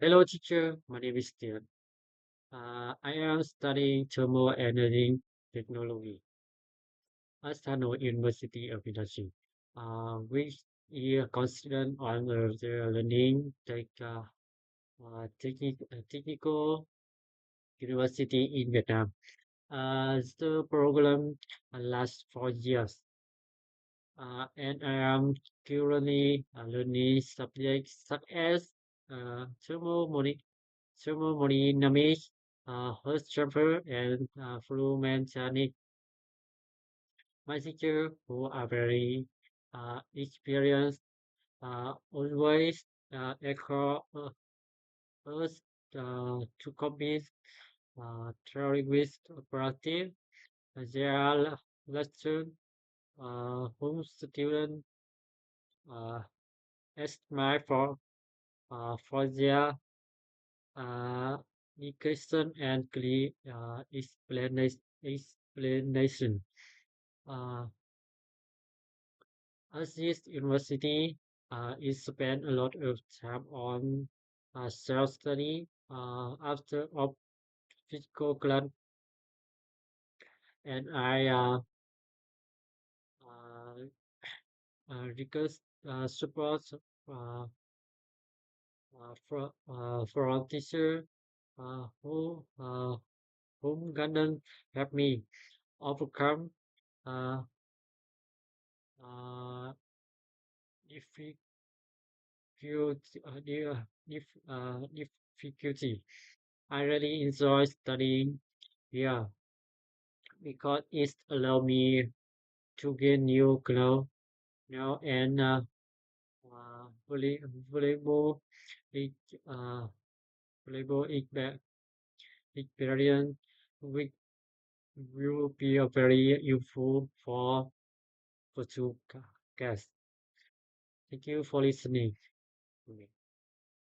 Hello, teacher. My name is Tian. I am studying thermal energy technology at Hanoi University of Industry, which is considered on the learning technical university in Vietnam. The program lasts 4 years, and I am currently learning subjects such as thermodynamics, earth transfer, and fluid mechanics. My teacher, who are very experienced, always encourage us to combine theory with practice. There are lessons whom students uh, estimate for their uh, education and clear explanation. Uh, as this university is spent a lot of time on self-study after of physical class, and I uh, request support uh, from teacher who whom can help me overcome uh, uh, difficult difficulty. I really enjoy studying here because it allow me to gain new know and valuable ex- uh, valuable experience which will be very useful for two guests. Thank you for listening to me.